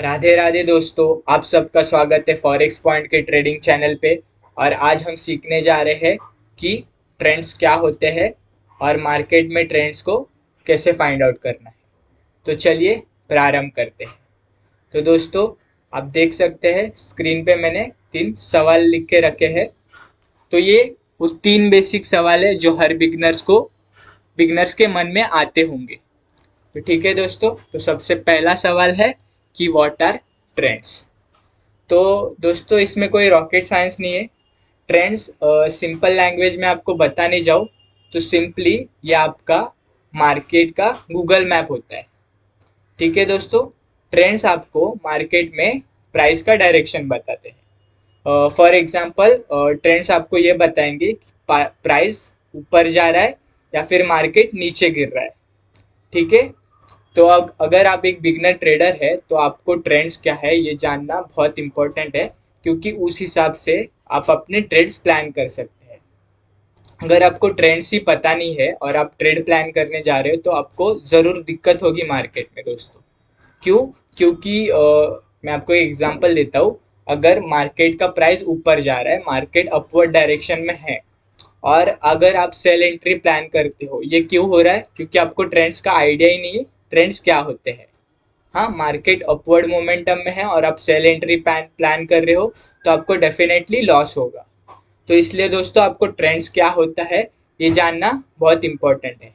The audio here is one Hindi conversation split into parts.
राधे राधे दोस्तों, आप सबका स्वागत है फॉरेक्स पॉइंट के ट्रेडिंग चैनल पे। और आज हम सीखने जा रहे हैं कि ट्रेंड्स क्या होते हैं और मार्केट में ट्रेंड्स को कैसे फाइंड आउट करना है। तो चलिए प्रारंभ करते हैं। तो दोस्तों, आप देख सकते हैं स्क्रीन पे मैंने 3 सवाल लिख के रखे हैं। तो ये उस 3 बेसिक सवाल है जो हर बिगनर्स के मन में आते होंगे। तो ठीक है दोस्तों, तो सबसे पहला सवाल है कि व्हाट आर ट्रेंड्स। तो दोस्तों, इसमें कोई रॉकेट साइंस नहीं है। ट्रेंड्स सिंपल लैंग्वेज में आपको बताने जाऊँ तो सिंपली ये आपका मार्केट का गूगल मैप होता है। ठीक है दोस्तों, ट्रेंड्स आपको मार्केट में प्राइस का डायरेक्शन बताते हैं। फॉर एग्जांपल, ट्रेंड्स आपको ये बताएंगे कि प्राइस ऊपर जा रहा है या फिर मार्केट नीचे गिर रहा है। ठीक है। तो अब अगर आप एक बिगनर ट्रेडर है तो आपको ट्रेंड्स क्या है ये जानना बहुत इंपॉर्टेंट है, क्योंकि उस हिसाब से आप अपने ट्रेड्स प्लान कर सकते हैं। अगर आपको ट्रेंड्स ही पता नहीं है और आप ट्रेड प्लान करने जा रहे हो तो आपको ज़रूर दिक्कत होगी मार्केट में दोस्तों। क्यों? क्योंकि मैं आपको एक एग्जांपल देता हूँ। अगर मार्केट का प्राइस ऊपर जा रहा है, मार्केट अपवर्ड डायरेक्शन में है, और अगर आप सेल एंट्री प्लान करते हो, ये क्यों हो रहा है? क्योंकि आपको ट्रेंड्स का आइडिया ही नहीं है ट्रेंड्स क्या होते हैं। हाँ, मार्केट अपवर्ड मोमेंटम में है और आप सेल एंट्री प्लान कर रहे हो तो आपको डेफिनेटली लॉस होगा। तो इसलिए दोस्तों, आपको ट्रेंड्स क्या होता है ये जानना बहुत इंपॉर्टेंट है।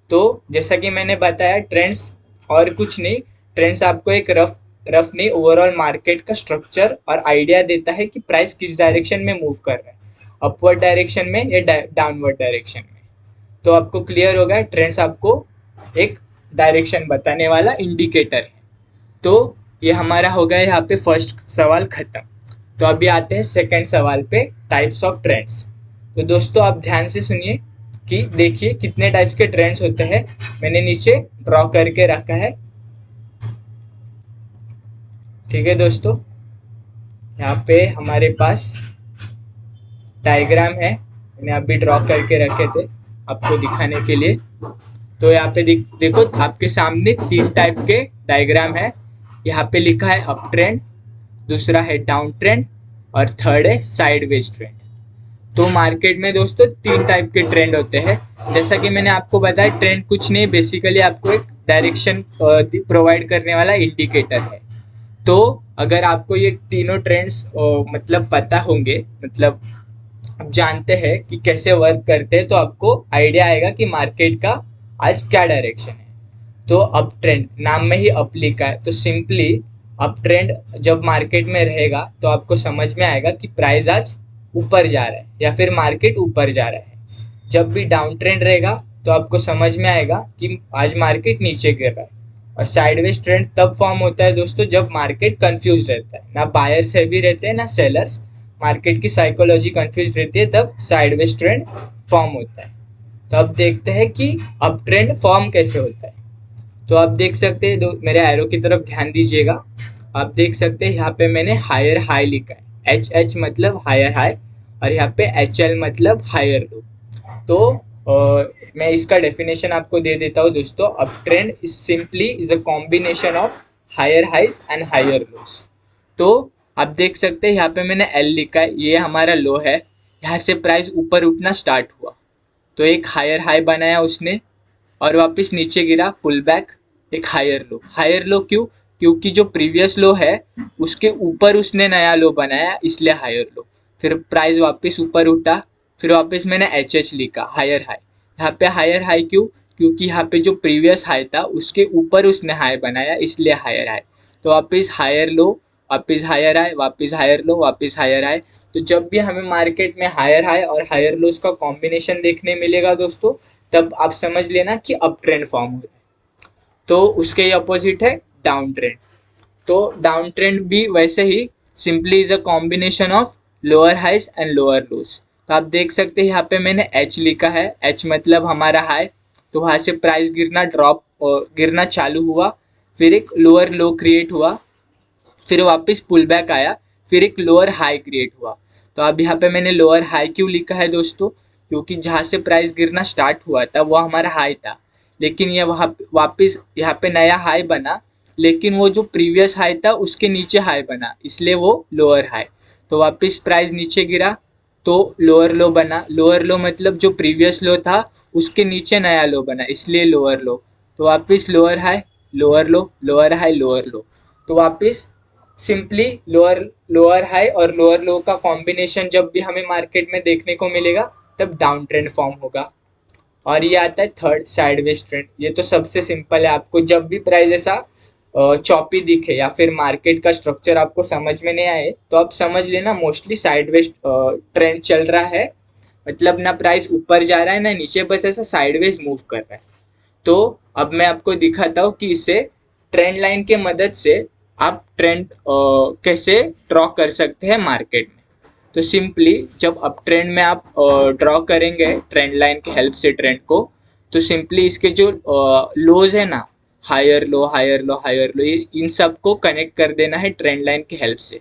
तो जैसा कि मैंने बताया, ट्रेंड्स और कुछ नहीं, ट्रेंड्स आपको एक रफ नहीं, ओवरऑल मार्केट का स्ट्रक्चर और आइडिया देता है कि प्राइस किस डायरेक्शन में मूव कर रहा है, अपवर्ड डायरेक्शन में या डाउनवर्ड डायरेक्शन में। तो आपको क्लियर होगा, ट्रेंड्स आपको एक डायरेक्शन बताने वाला इंडिकेटर है। तो ये हमारा हो गया यहाँ पे फर्स्ट सवाल खत्म। तो अभी आते हैं सेकंड सवाल पे, टाइप्स ऑफ ट्रेंड्स। तो दोस्तों, आप ध्यान से सुनिए कि देखिए कितने टाइप्स के ट्रेंड्स होते हैं। मैंने नीचे ड्रॉ करके रखा है। ठीक है दोस्तों, यहाँ पे हमारे पास डायग्राम है, मैंने अभी ड्रॉ करके रखे थे आपको दिखाने के लिए। तो यहाँ पे देखो आपके सामने 3 टाइप के डायग्राम है। यहाँ पे लिखा है अप ट्रेंड, दूसरा है डाउन ट्रेंड और थर्ड है साइडवेज ट्रेंड। तो मार्केट में दोस्तों 3 टाइप के ट्रेंड होते हैं। जैसा कि मैंने आपको बताया, ट्रेंड कुछ नहीं, बेसिकली आपको एक डायरेक्शन प्रोवाइड करने वाला इंडिकेटर है। तो अगर आपको ये तीनों ट्रेंड्स मतलब पता होंगे, मतलब आप जानते हैं कि कैसे वर्क करते हैं, तो आपको आइडिया आएगा कि मार्केट का आज क्या डायरेक्शन है। तो अप ट्रेंड, नाम में ही अप लिखा है, तो सिंपली अप ट्रेंड जब मार्केट में रहेगा तो आपको समझ में आएगा कि प्राइस आज ऊपर जा रहा है या फिर मार्केट ऊपर जा रहा है। जब भी डाउन ट्रेंड रहेगा तो आपको समझ में आएगा कि आज मार्केट नीचे गिर रहा है। और साइडवेज ट्रेंड तब फॉर्म होता है दोस्तों जब मार्केट कंफ्यूज रहता है, ना बायर्स हैवी रहते हैं ना सेलर्स, मार्केट की साइकोलॉजी कंफ्यूज रहती है, तब साइडवेज ट्रेंड फॉर्म होता है। तो अब देखते हैं कि अप ट्रेंड फॉर्म कैसे होता है। तो आप देख सकते हैं, मेरे एरो की तरफ ध्यान दीजिएगा। आप देख सकते हैं यहाँ पे मैंने हायर हाई लिखा है, एच एच मतलब हायर हाई, और यहाँ पे एच एल मतलब हायर लो। तो मैं इसका डेफिनेशन आपको दे देता हूँ दोस्तों। Up trend is simply is a combination of higher highs and higher lows. तो आप देख सकते हैं यहाँ पे मैंने एल लिखा है, ये हमारा लो है। यहाँ से प्राइस ऊपर उठना स्टार्ट हुआ तो एक हायर हाई बनाया उसने, और वापस नीचे गिरा, पुल बैक, एक हायर लो। हायर लो क्यों? क्योंकि जो प्रीवियस लो है उसके ऊपर उसने नया लो बनाया, इसलिए हायर लो। फिर प्राइस वापस ऊपर उठा, फिर वापस मैंने एच एच लिखा, हायर हाई। यहाँ पे हायर हाई क्यों? क्योंकि यहाँ पे जो प्रीवियस हाई था उसके ऊपर उसने हाई बनाया, इसलिए हायर हाई। तो वापस हायर लो, वापस हायर हाई, वापस हायर लो, वापस हायर हाई। तो जब भी हमें मार्केट में हायर हाई और हायर लोस का कॉम्बिनेशन देखने मिलेगा दोस्तों, तब आप समझ लेना कि अप ट्रेंड फॉर्म हो रहा है। तो उसके ही अपोजिट है डाउन ट्रेंड। तो डाउन ट्रेंड भी वैसे ही simply is a combination of lower highs and lower lows. तो आप देख सकते हैं यहाँ पे मैंने एच लिखा है, एच मतलब हमारा हाई। तो वहाँ से प्राइस गिरना चालू हुआ, फिर एक लोअर लो क्रिएट हुआ, फिर वापस पुल बैक आया, फिर एक लोअर हाई क्रिएट हुआ। तो अब यहाँ पे मैंने लोअर हाई क्यों लिखा है दोस्तों? क्योंकि जहाँ से प्राइस गिरना स्टार्ट हुआ था वो हमारा हाई था, लेकिन ये वहाँ वापस यहाँ पे नया हाई बना, लेकिन वो जो प्रीवियस हाई था उसके नीचे हाई बना, इसलिए वो लोअर हाई। तो वापस प्राइस नीचे गिरा तो लोअर लो बना, लोअर लो मतलब जो प्रीवियस लो था उसके नीचे नया लो बना, इसलिए लोअर लो। तो वापस लोअर हाई, लोअर लो, लोअर हाई, लोअर लो। तो वापस सिंपली लोअर लोअर हाई और लोअर लो का कॉम्बिनेशन जब भी हमें मार्केट में देखने को मिलेगा तब डाउन ट्रेंड फॉर्म होगा। और ये आता है थर्ड साइडवेज ट्रेंड। ये तो सबसे सिंपल है, आपको जब भी प्राइस ऐसा चॉपी दिखे या फिर मार्केट का स्ट्रक्चर आपको समझ में नहीं आए तो आप समझ लेना मोस्टली साइडवेज ट्रेंड चल रहा है। मतलब ना प्राइस ऊपर जा रहा है ना नीचे, बस ऐसा साइडवेज मूव कर रहा है। तो अब मैं आपको दिखाता हूँ कि इसे ट्रेंड लाइन के मदद से आप ट्रेंड कैसे ड्रॉ कर सकते हैं मार्केट में। तो सिंपली जब अप ट्रेंड में आप ड्रॉ करेंगे ट्रेंड लाइन की हेल्प से ट्रेंड को, तो सिंपली इसके जो लोज है ना, higher low higher low higher low, ये इन सब को कनेक्ट कर देना है ट्रेंड लाइन की हेल्प से।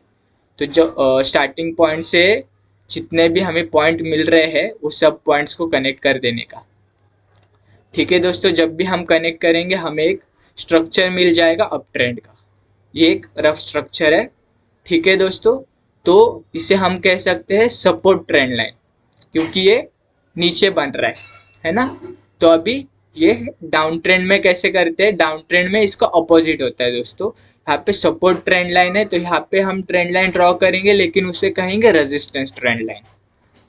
तो जो स्टार्टिंग पॉइंट से जितने भी हमें पॉइंट मिल रहे हैं उस सब पॉइंट्स को कनेक्ट कर देने का। ठीक है दोस्तों, जब भी हम कनेक्ट करेंगे हमें एक स्ट्रक्चर मिल जाएगा अप ट्रेंड का। ये एक रफ स्ट्रक्चर है। ठीक है दोस्तों, तो इसे हम कह सकते हैं सपोर्ट ट्रेंड लाइन, क्योंकि ये नीचे बन रहा है ना। तो अभी ये डाउन ट्रेंड में कैसे करते हैं, डाउन ट्रेंड में इसका अपोजिट होता है दोस्तों। यहाँ पे सपोर्ट ट्रेंड लाइन है तो यहाँ पे हम ट्रेंड लाइन ड्रॉ करेंगे, लेकिन उसे कहेंगे रेजिस्टेंस ट्रेंड लाइन।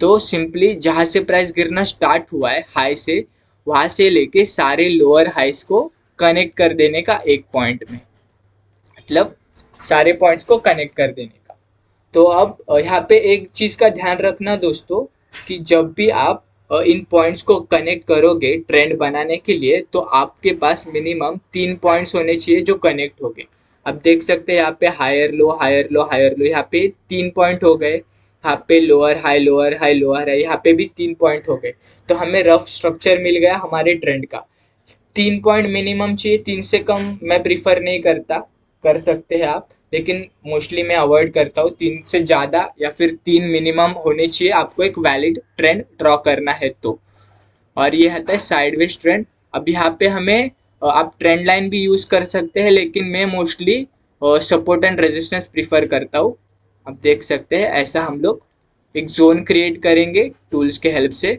तो सिंपली जहाँ से प्राइस गिरना स्टार्ट हुआ है हाई से, वहां से लेके सारे लोअर हाइस को कनेक्ट कर देने का एक पॉइंट में, मतलब सारे पॉइंट्स को कनेक्ट कर देने का। तो अब यहाँ पे एक चीज का ध्यान रखना दोस्तों, कि जब भी आप इन पॉइंट्स को कनेक्ट करोगे ट्रेंड बनाने के लिए, तो आपके पास मिनिमम 3 पॉइंट्स होने चाहिए जो कनेक्ट हो गए। अब देख सकते हैं यहाँ पे higher low higher low higher low, यहाँ पे 3 पॉइंट हो गए। यहाँ पे lower high lower high lower high, यहाँ पे भी 3 पॉइंट हो गए। तो हमें रफ स्ट्रक्चर मिल गया हमारे ट्रेंड का। 3 पॉइंट मिनिमम चाहिए, 3 से कम मैं प्रीफर नहीं करता, कर सकते हैं आप, लेकिन मोस्टली मैं अवॉइड करता हूँ। 3 से ज़्यादा या फिर 3 मिनिमम होने चाहिए आपको एक वैलिड ट्रेंड ड्रॉ करना है तो। और ये आता है साइडवेज ट्रेंड। अब यहाँ पे हमें आप ट्रेंड लाइन भी यूज़ कर सकते हैं, लेकिन मैं mostly support and resistance prefer करता हूँ। आप देख सकते हैं ऐसा हम लोग एक जोन क्रिएट करेंगे टूल्स के हेल्प से,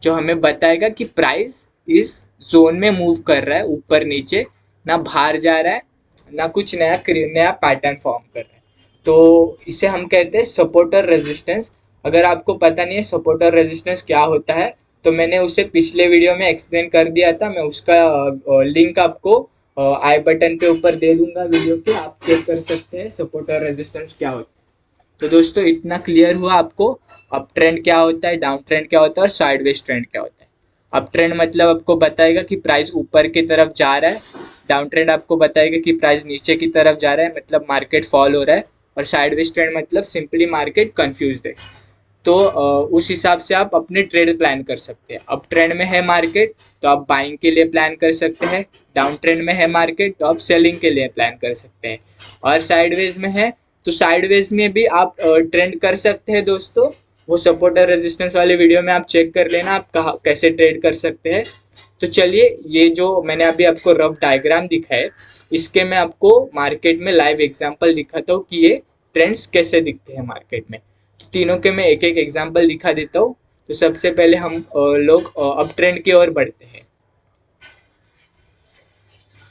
जो हमें बताएगा कि प्राइस इस जोन में मूव कर रहा है ऊपर नीचे, ना बाहर जा रहा है ना कुछ नया पैटर्न फॉर्म कर रहा है। तो इसे हम कहते हैं सपोर्ट और रेजिस्टेंस। अगर आपको पता नहीं है सपोर्ट और रेजिस्टेंस क्या होता है, तो मैंने उसे पिछले वीडियो में एक्सप्लेन कर दिया था। मैं उसका लिंक आपको आई बटन पे ऊपर दे दूंगा वीडियो के, आप चेक कर सकते हैं सपोर्ट और रेजिस्टेंस क्या होता है। तो दोस्तों इतना क्लियर हुआ आपको अप ट्रेंड क्या होता है, डाउन ट्रेंड क्या होता है और साइडवेज ट्रेंड क्या होता है। अप ट्रेंड मतलब आपको बताएगा कि प्राइस ऊपर की तरफ जा रहा है, डाउन ट्रेंड आपको बताएगा कि प्राइस नीचे की तरफ जा रहा है, मतलब मार्केट फॉल हो रहा है, और साइडवेज ट्रेंड मतलब सिंपली मार्केट कंफ्यूज्ड है। तो उस हिसाब से आप अपने ट्रेड प्लान कर सकते हैं। अप ट्रेंड में है मार्केट तो आप बाइंग के लिए प्लान कर सकते हैं, डाउन ट्रेंड में है मार्केट तो आप सेलिंग के लिए प्लान कर सकते हैं, और साइडवेज में है तो साइडवेज में भी आप ट्रेंड कर सकते हैं दोस्तों। वो सपोर्ट और रेजिस्टेंस वाले वीडियो में आप चेक कर लेना आप कहाँ कैसे ट्रेड कर सकते हैं। तो चलिए, ये जो मैंने अभी आपको रफ डायग्राम दिखा है, इसके मैं आपको मार्केट में लाइव एग्जांपल दिखाता हूँ कि ये ट्रेंड्स कैसे दिखते हैं मार्केट में। तो तीनों के मैं एक एक एग्जांपल दिखा देता हूँ। तो सबसे पहले हम लोग अप ट्रेंड की ओर बढ़ते हैं।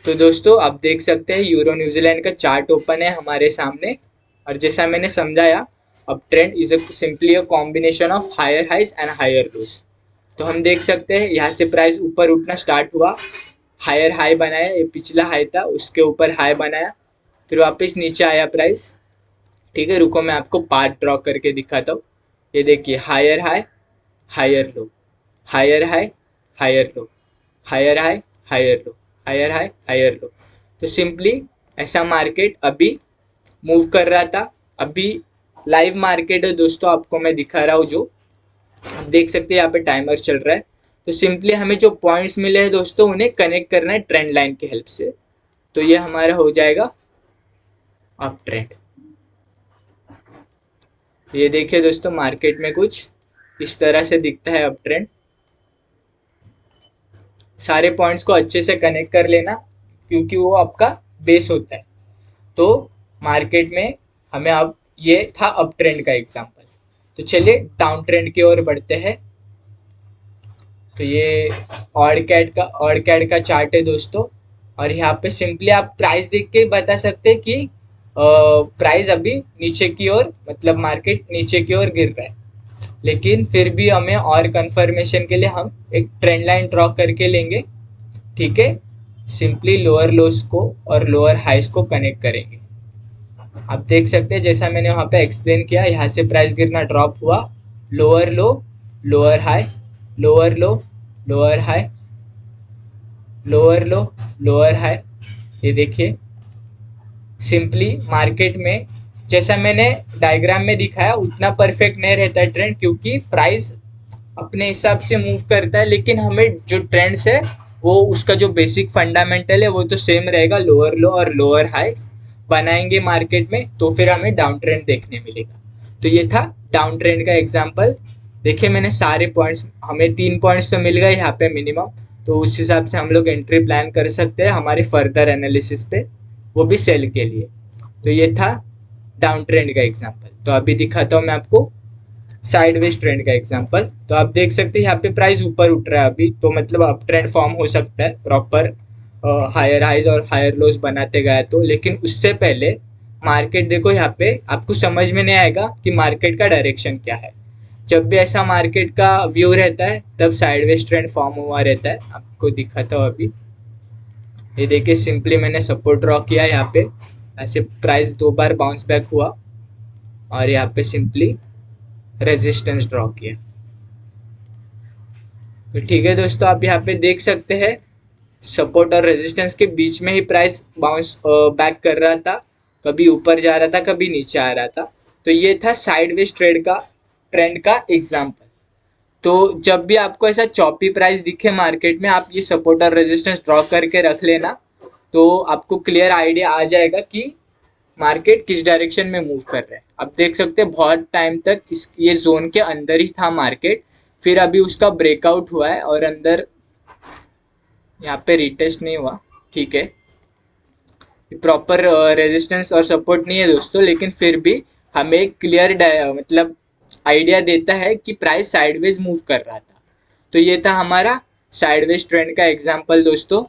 तो दोस्तों आप देख सकते हैं यूरो न्यूजीलैंड का चार्ट ओपन है हमारे सामने, और जैसा मैंने समझाया अब trend is simply a combination of higher highs and higher lows. तो हम देख सकते हैं यहाँ से प्राइस ऊपर उठना स्टार्ट हुआ, हायर हाई बनाया, ये पिछला हाई था उसके ऊपर हाई बनाया, फिर वापस नीचे आया प्राइस। ठीक है, रुको मैं आपको पार्ट ड्रॉ करके दिखाता हूँ। ये देखिए higher high higher low, higher high higher low, higher high higher low, higher high higher low. तो सिंपली ऐसा मार्केट अभी मूव कर रहा था। अभी लाइव मार्केट है दोस्तों, आपको मैं दिखा रहा हूँ, जो आप देख सकते हैं यहाँ पे टाइमर चल रहा है। तो सिंपली हमें जो पॉइंट्स मिले हैं दोस्तों उन्हें कनेक्ट करना है ट्रेंड लाइन की हेल्प से। तो ये हमारा हो जाएगा अप ट्रेंड। ये देखिए दोस्तों मार्केट में कुछ इस तरह से दिखता है अप ट्रेंड। सारे पॉइंट्स को अच्छे से कनेक्ट कर लेना, क्योंकि वो आपका बेस होता है। तो मार्केट में हमें अब ये था अप ट्रेंड का एग्जांपल। तो चलिए डाउन ट्रेंड की ओर बढ़ते हैं। तो ये ऑड कैट का चार्ट है दोस्तों, और यहाँ पे सिंपली आप प्राइस देख के बता सकते हैं कि प्राइस अभी नीचे की ओर, मतलब मार्केट नीचे की ओर गिर रहा है। लेकिन फिर भी हमें और कंफर्मेशन के लिए हम एक ट्रेंड लाइन ड्रॉ करके लेंगे, ठीक है। सिंपली लोअर लोस को और लोअर हाइस को कनेक्ट करेंगे। आप देख सकते हैं जैसा मैंने वहाँ पे एक्सप्लेन किया, यहाँ से प्राइस गिरना ड्रॉप हुआ, लोअर लो, लोअर हाई, लोअर लो, लोअर हाई, लोअर लो, लोअर हाई। ये देखिए सिंपली मार्केट में जैसा मैंने डायग्राम में दिखाया उतना परफेक्ट नहीं रहता है ट्रेंड, क्योंकि प्राइस अपने हिसाब से मूव करता है, लेकिन हमें जो ट्रेंड्स है वो उसका जो बेसिक फंडामेंटल है वो तो सेम रहेगा। लोअर लो और लोअर हाई बनाएंगे मार्केट में तो फिर हमें डाउन ट्रेंड देखने मिलेगा। तो ये था डाउन ट्रेंड का एग्जांपल। देखिए मैंने सारे पॉइंट्स, हमें 3 पॉइंट्स तो मिल गए यहाँ पे मिनिमम, तो उस हिसाब से हम लोग एंट्री प्लान कर सकते हैं हमारे फर्दर एनालिसिस पे, वो भी सेल के लिए। तो ये था डाउन ट्रेंड का एग्जांपल। तो अभी दिखाता हूँ मैं आपको साइडवेज ट्रेंड का एग्जांपल। तो आप देख सकते हैं यहाँ पे प्राइस ऊपर उठ रहा है अभी, तो मतलब अप ट्रेंड फॉर्म हो सकता है प्रॉपर हायर हाइज और हायर लोज बनाते गया तो। लेकिन उससे पहले मार्केट देखो, यहाँ पे आपको समझ में नहीं आएगा कि मार्केट का डायरेक्शन क्या है। जब भी ऐसा मार्केट का व्यू रहता है तब साइडवेज ट्रेंड फॉर्म हुआ रहता है। आपको दिखाता हूँ अभी, ये देखिए सिंपली मैंने सपोर्ट ड्रॉ किया यहाँ पे, ऐसे प्राइस 2 बार बाउंस बैक हुआ और यहाँ पे सिंपली रेजिस्टेंस ड्रॉ किया। तो ठीक है दोस्तों, आप यहाँ पे देख सकते हैं सपोर्ट और रेजिस्टेंस के बीच में ही प्राइस बाउंस बैक कर रहा था, कभी ऊपर जा रहा था कभी नीचे आ रहा था। तो ये था साइडवेज ट्रेंड का एग्जांपल। तो जब भी आपको ऐसा चॉपी प्राइस दिखे मार्केट में, आप ये सपोर्ट और रेजिस्टेंस ड्रॉ करके रख लेना, तो आपको क्लियर आइडिया आ जाएगा कि मार्केट किस डायरेक्शन में मूव कर रहा है। आप देख सकते हैं बहुत टाइम तक ये जोन के अंदर ही था मार्केट, फिर अभी उसका ब्रेकआउट हुआ है और अंदर यहाँ पे रिटेस्ट नहीं हुआ, ठीक है। प्रॉपर रेजिस्टेंस और सपोर्ट नहीं है दोस्तों, लेकिन फिर भी हमें एक क्लियर मतलब आइडिया देता है कि प्राइस साइडवेज मूव कर रहा था। तो ये था हमारा साइडवेज ट्रेंड का एग्जांपल दोस्तों।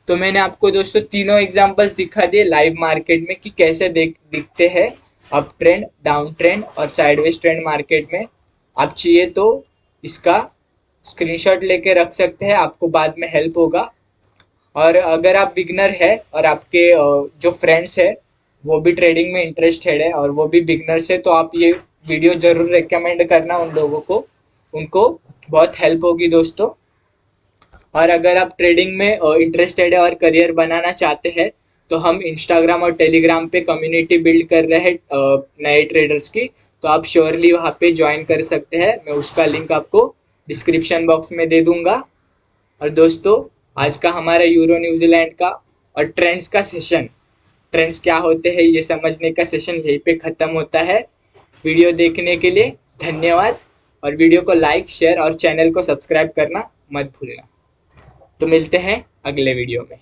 तो मैंने आपको दोस्तों तीनों एग्जांपल्स दिखा दिए लाइव मार्केट में कि कैसे दिखते हैं अप ट्रेंड, डाउन ट्रेंड और साइडवेज ट्रेंड मार्केट में। आप चाहिए तो इसका स्क्रीनशॉट लेके रख सकते हैं, आपको बाद में हेल्प होगा। और अगर आप बिगनर है और आपके जो फ्रेंड्स है वो भी ट्रेडिंग में इंटरेस्टेड है और वो भी बिगनर्स है, तो आप ये वीडियो जरूर रेकमेंड करना उन लोगों को, उनको बहुत हेल्प होगी दोस्तों। और अगर आप ट्रेडिंग में इंटरेस्टेड है और करियर बनाना चाहते हैं, तो हम इंस्टाग्राम और टेलीग्राम पे कम्युनिटी बिल्ड कर रहे हैं नए ट्रेडर्स की, तो आप श्योरली वहाँ पे ज्वाइन कर सकते हैं। मैं उसका लिंक आपको डिस्क्रिप्शन बॉक्स में दे दूंगा। और दोस्तों आज का हमारा यूरो न्यूजीलैंड का और ट्रेंड्स का सेशन, ट्रेंड्स क्या होते हैं ये समझने का सेशन यहीं पे ख़त्म होता है। वीडियो देखने के लिए धन्यवाद, और वीडियो को लाइक, शेयर और चैनल को सब्सक्राइब करना मत भूलना। तो मिलते हैं अगले वीडियो में।